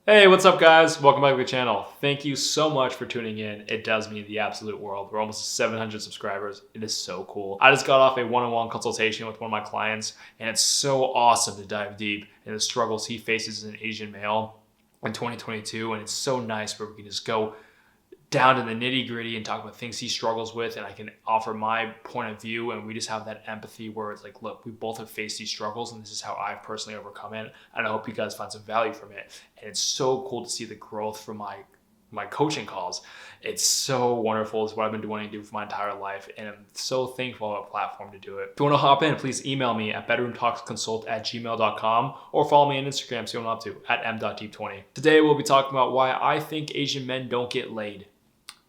Hey, what's up guys? Welcome back to the channel. Thank you so much for tuning in. It does mean the absolute world. We're almost 700 subscribers. It is so cool. I just got off a one-on-one consultation with one of my clients, and it's so awesome to dive deep in the struggles he faces as an Asian male in 2022. And it's so nice where we can just go down to the nitty gritty and talk about things he struggles with, and I can offer my point of view, and we just have that empathy where it's like, look, we both have faced these struggles and this is how I've personally overcome it, and I hope you guys find some value from it. And it's so cool to see the growth from my coaching calls. It's so wonderful. It's what I've been wanting to do for my entire life, and I'm so thankful for a platform to do it. If you want to hop in, please email me at bedroomtalksconsult@gmail.com or follow me on Instagram so you don't have to, at m.deep20. Today we'll be talking about why I think Asian men don't get laid.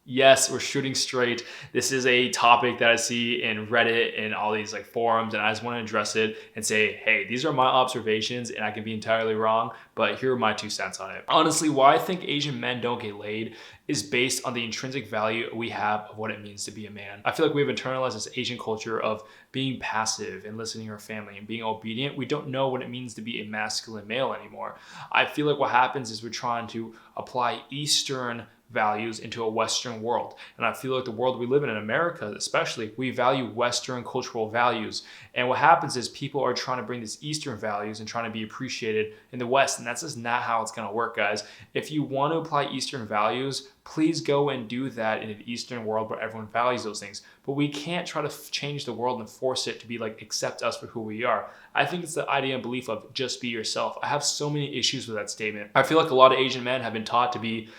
Yes, we're shooting straight. This is a topic that I see in Reddit and all these forums, and I just want to address it and say, hey, these are my observations and I can be entirely wrong, but here are my 2 cents on it. Honestly, why I think Asian men don't get laid is based on the intrinsic value we have of what it means to be a man. I feel like we've internalized this Asian culture of being passive and listening to our family and being obedient. We don't know what it means to be a masculine male anymore. I feel like what happens is we're trying to apply Eastern values into a Western world. And I feel like the world we live in America especially, we value Western cultural values. And what happens is people are trying to bring these Eastern values and trying to be appreciated in the West. And that's just not how it's going to work, guys. If you want to apply Eastern values, please go and do that in an Eastern world where everyone values those things. But we can't try to change the world and force it to be accept us for who we are. I think it's the idea and belief of just be yourself. I have so many issues with that statement. I feel like a lot of Asian men have been taught to be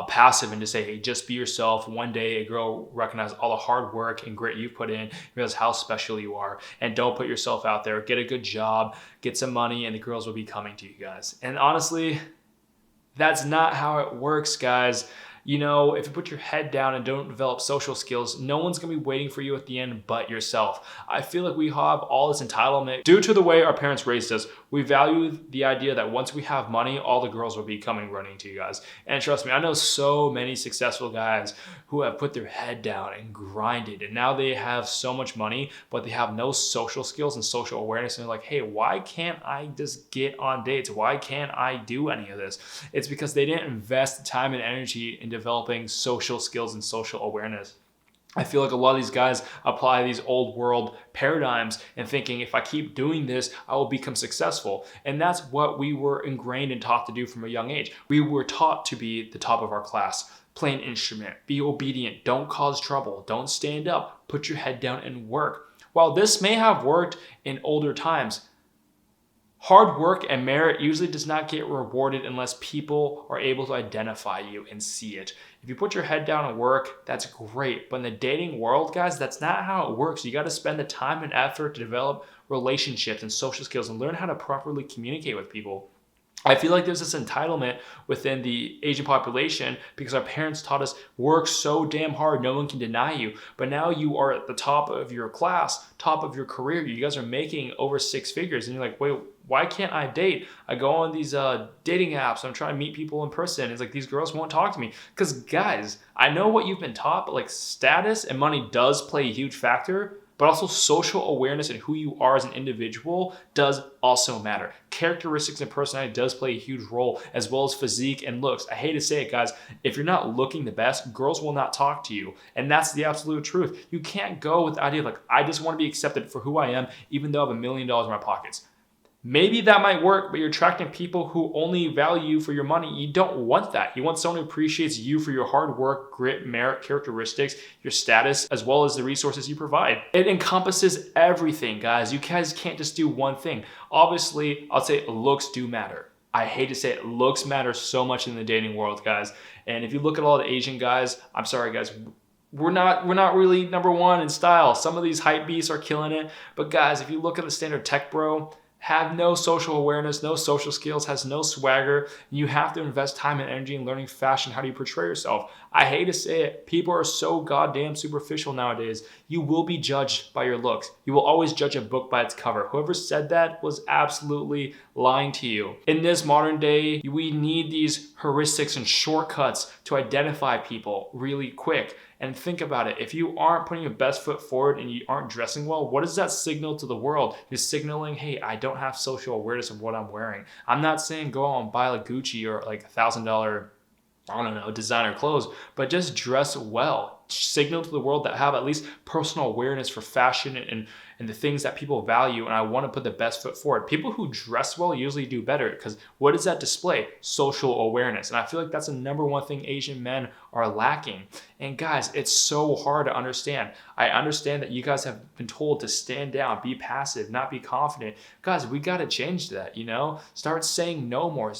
passive and to say, hey, just be yourself. One day a girl will recognize all the hard work and grit you put in, realize how special you are, and don't put yourself out there. Get a good job, get some money, and the girls will be coming to you guys. And honestly, that's not how it works, guys. You know, if you put your head down and don't develop social skills, no one's gonna be waiting for you at the end but yourself. I feel like we have all this entitlement due to the way our parents raised us. We value the idea that once we have money, all the girls will be coming running to you guys. And trust me, I know so many successful guys who have put their head down and grinded, and now they have so much money, but they have no social skills and social awareness. And they're like, hey, why can't I just get on dates? Why can't I do any of this? It's because they didn't invest the time and energy in developing social skills and social awareness. I feel like a lot of these guys apply these old world paradigms and thinking, if I keep doing this, I will become successful. And that's what we were ingrained and taught to do from a young age. We were taught to be the top of our class, play an instrument, be obedient, don't cause trouble, don't stand up, put your head down and work. While this may have worked in older times, hard work and merit usually does not get rewarded unless people are able to identify you and see it. If you put your head down and work, that's great. But in the dating world, guys, that's not how it works. You got to spend the time and effort to develop relationships and social skills and learn how to properly communicate with people. I feel like there's this entitlement within the Asian population because our parents taught us work so damn hard, no one can deny you. But now you are at the top of your class, top of your career. You guys are making over 6 figures and you're like, wait, why can't I date? I go on these dating apps. I'm trying to meet people in person. It's like these girls won't talk to me. Because guys, I know what you've been taught, but status and money does play a huge factor. But also social awareness and who you are as an individual does also matter. Characteristics and personality does play a huge role, as well as physique and looks. I hate to say it, guys, if you're not looking the best, girls will not talk to you. And that's the absolute truth. You can't go with the idea of I just want to be accepted for who I am, even though I have $1 million in my pockets. Maybe that might work, but you're attracting people who only value you for your money. You don't want that. You want someone who appreciates you for your hard work, grit, merit, characteristics, your status, as well as the resources you provide. It encompasses everything, guys. You guys can't just do one thing. Obviously, I'll say looks do matter. I hate to say it, looks matter so much in the dating world, guys. And if you look at all the Asian guys, I'm sorry, guys, we're not really number one in style. Some of these hype beasts are killing it. But guys, if you look at the standard tech bro, have no social awareness, no social skills, has no swagger. You have to invest time and energy in learning fashion. How do you portray yourself? I hate to say it, people are so goddamn superficial nowadays. You will be judged by your looks. You will always judge a book by its cover. Whoever said that was absolutely lying to you. In this modern day, we need these heuristics and shortcuts to identify people really quick. And think about it. If you aren't putting your best foot forward and you aren't dressing well, what does that signal to the world? You're signaling, hey, I don't have social awareness of what I'm wearing. I'm not saying go out and buy like Gucci or like $1,000, I don't know, designer clothes, but just dress well. Signal to the world that I have at least personal awareness for fashion and the things that people value, and I want to put the best foot forward. People who dress well usually do better because what does that display? Social awareness. And I feel like that's the number one thing Asian men are lacking. And guys, it's so hard to understand. I understand that you guys have been told to stand down, be passive, not be confident. Guys, we got to change that, you know? Start saying no more.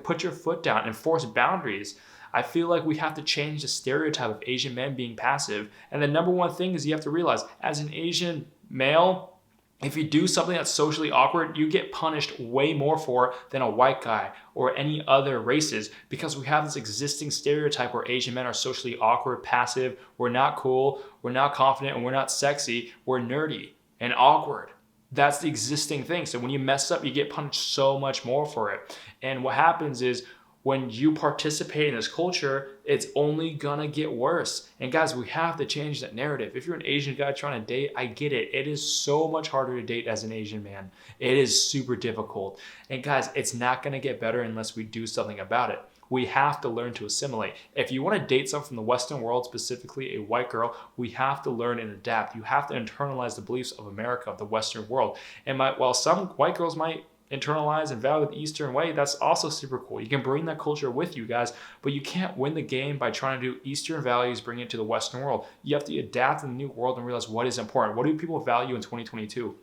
Put your foot down, enforce boundaries. I feel like we have to change the stereotype of Asian men being passive. And the number one thing is you have to realize, as an Asian male, if you do something that's socially awkward, you get punished way more for it than a white guy or any other races, because we have this existing stereotype where Asian men are socially awkward, passive, we're not cool, we're not confident, and we're not sexy, we're nerdy and awkward. That's the existing thing. So when you mess up, you get punished so much more for it. And what happens is, when you participate in this culture, it's only gonna get worse. And guys, we have to change that narrative. If you're an Asian guy trying to date, I get it. It is so much harder to date as an Asian man. It is super difficult. And guys, it's not gonna get better unless we do something about it. We have to learn to assimilate. If you want to date someone from the Western world, specifically a white girl, we have to learn and adapt. You have to internalize the beliefs of America, of the Western world. And while some white girls might internalize and value the Eastern way, that's also super cool. You can bring that culture with you guys, but you can't win the game by trying to do Eastern values, bring it to the Western world. You have to adapt in the new world and realize what is important. What do people value in 2022?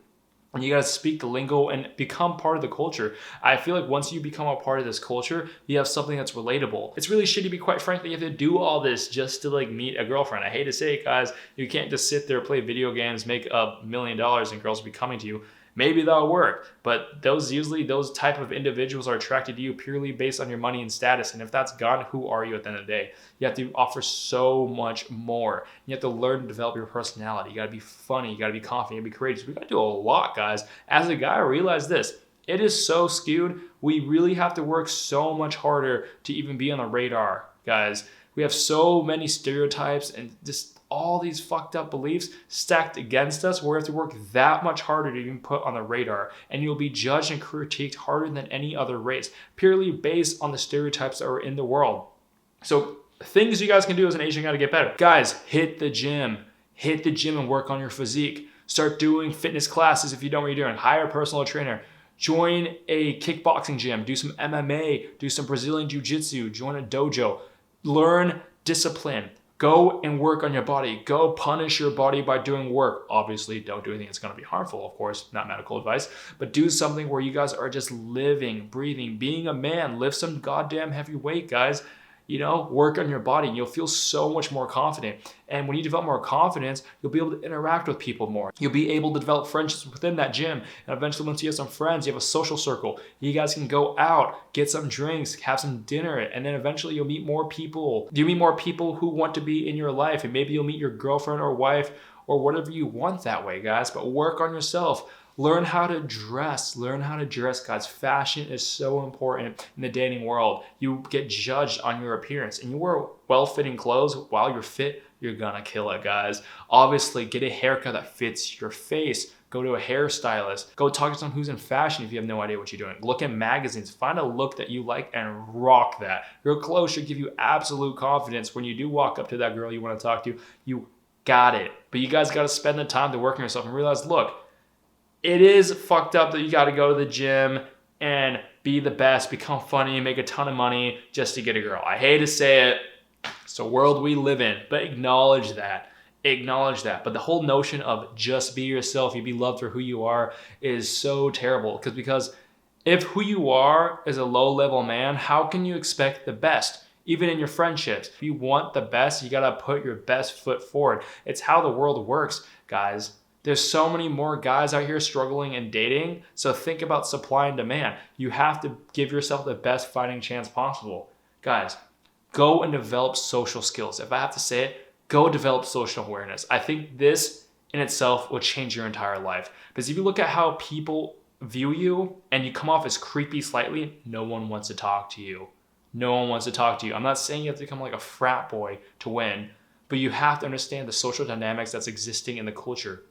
And you got to speak the lingo and become part of the culture. I feel like once you become a part of this culture, you have something that's relatable. It's really shitty to be quite frank that you have to do all this just to like meet a girlfriend. I hate to say it, guys. You can't just sit there, play video games, make $1 million and girls will be coming to you. Maybe that'll work, but those type of individuals are attracted to you purely based on your money and status. And if that's gone, who are you at the end of the day? You have to offer so much more. You have to learn to develop your personality. You got to be funny. You got to be confident. You got to be courageous. We got to do a lot, guys. As a guy, I realize this. It is so skewed. We really have to work so much harder to even be on the radar, guys. We have so many stereotypes and just all these fucked up beliefs stacked against us, where we have to work that much harder to even put on the radar. And you'll be judged and critiqued harder than any other race, purely based on the stereotypes that are in the world. So things you guys can do as an Asian guy to get better. Guys, hit the gym. Hit the gym and work on your physique. Start doing fitness classes if you don't know what you're doing. Hire a personal trainer. Join a kickboxing gym. Do some MMA. Do some Brazilian Jiu-Jitsu. Join a dojo. Learn discipline. Go and work on your body. Go punish your body by doing work. Obviously, don't do anything that's going to be harmful, of course, not medical advice, but do something where you guys are just living, breathing, being a man. Lift some goddamn heavy weight, guys. You know, work on your body and you'll feel so much more confident. And when you develop more confidence, you'll be able to interact with people more. You'll be able to develop friendships within that gym. And eventually, once you have some friends, you have a social circle. You guys can go out, get some drinks, have some dinner, and then eventually you'll meet more people. You'll meet more people who want to be in your life, and maybe you'll meet your girlfriend or wife or whatever you want that way, guys. But work on yourself. Learn how to dress. Learn how to dress, guys. Fashion is so important in the dating world. You get judged on your appearance, and you wear well-fitting clothes while you're fit, you're gonna kill it, guys. Obviously, get a haircut that fits your face. Go to a hairstylist. Go talk to someone who's in fashion if you have no idea what you're doing. Look at magazines. Find a look that you like and rock that. Your clothes should give you absolute confidence when you do walk up to that girl you want to talk to. You got it. But you guys got to spend the time to work on yourself and realize, look, it is fucked up that you got to go to the gym and be the best, become funny, make a ton of money just to get a girl. I hate to say it. It's the world we live in, but acknowledge that. Acknowledge that. But the whole notion of just be yourself, you be loved for who you are, is so terrible. Because if who you are is a low-level man, how can you expect the best? Even in your friendships. If you want the best, you got to put your best foot forward. It's how the world works, guys. There's so many more guys out here struggling and dating. So think about supply and demand. You have to give yourself the best fighting chance possible. Guys, go and develop social skills. If I have to say it, go develop social awareness. I think this in itself will change your entire life. Because if you look at how people view you and you come off as creepy slightly, no one wants to talk to you. No one wants to talk to you. I'm not saying you have to become like a frat boy to win, but you have to understand the social dynamics that's existing in the culture.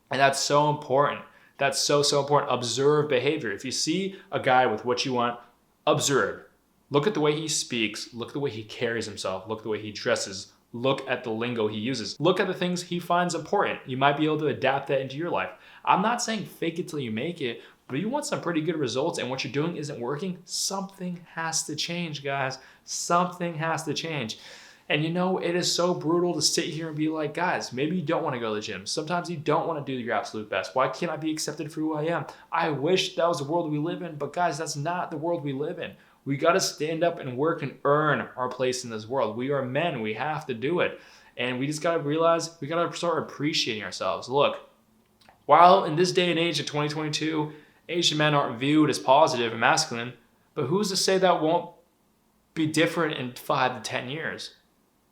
And that's so important. That's so important. Observe behavior. If you see a guy with what you want, observe. Look at the way he speaks. Look at the way he carries himself. Look at the way he dresses. Look at the lingo he uses. Look at the things he finds important. You might be able to adapt that into your life. I'm not saying fake it till you make it, but you want some pretty good results and what you're doing isn't working, something has to change, guys. Something has to change. And you know, it is so brutal to sit here and be like, guys, maybe you don't want to go to the gym. Sometimes you don't want to do your absolute best. Why can't I be accepted for who I am? I wish that was the world we live in, but guys, that's not the world we live in. We got to stand up and work and earn our place in this world. We are men. We have to do it. And we just got to realize we got to start appreciating ourselves. Look, while in this day and age of 2022, Asian men aren't viewed as positive and masculine, but who's to say that won't be different in 5 to 10 years?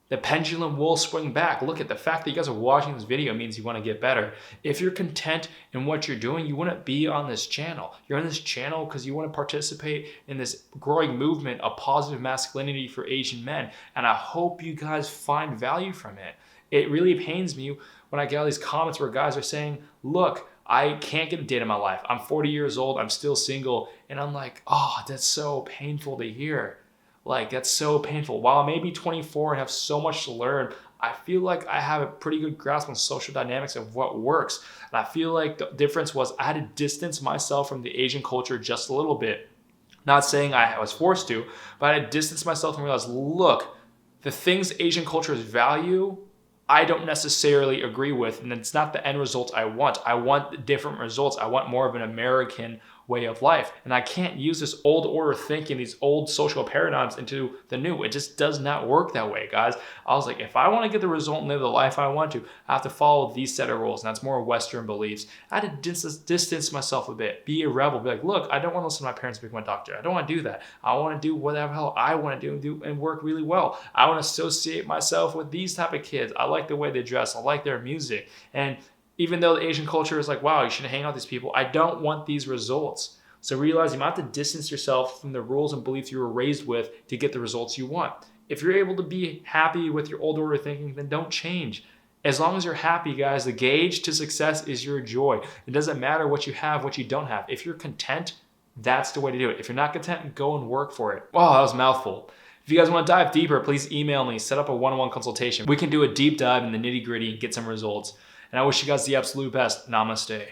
The pendulum will swing back. Look at the fact that you guys are watching this video means you want to get better. If you're content in what you're doing, you wouldn't be on this channel. You're on this channel because you want to participate in this growing movement of positive masculinity for Asian men. And I hope you guys find value from it. It really pains me when I get all these comments where guys are saying, look, I can't get a date in my life. I'm 40 years old. I'm still single. And I'm like, oh, that's so painful to hear. Like, that's so painful. While I may be 24 and have so much to learn, I feel like I have a pretty good grasp on social dynamics of what works. And I feel like the difference was I had to distance myself from the Asian culture just a little bit. Not saying I was forced to, but I had to distance myself and realize, look, the things Asian cultures value, I don't necessarily agree with, and it's not the end result I want. I want different results. I want more of an American way of life. And I can't use this old order thinking, these old social paradigms into the new. It just does not work that way, guys. I was like, if I want to get the result and live the life I want to, I have to follow these set of rules. And that's more Western beliefs. I had to distance myself a bit, be a rebel, be like, look, I don't want to listen to my parents become a doctor. I don't want to do that. I want to do whatever hell I want to do and work really well. I want to associate myself with these type of kids. I like the way they dress. I like their music. And even though the Asian culture is like, wow, you should hang out with these people, I don't want these results. So realize you might have to distance yourself from the rules and beliefs you were raised with to get the results you want. If you're able to be happy with your old order of thinking, then don't change. As long as you're happy, guys, the gauge to success is your joy. It doesn't matter what you have, what you don't have. If you're content, that's the way to do it. If you're not content, go and work for it. Wow, that was a mouthful. If you guys want to dive deeper, please email me, set up a one-on-one consultation. We can do a deep dive in the nitty-gritty and get some results. And I wish you guys the absolute best. Namaste.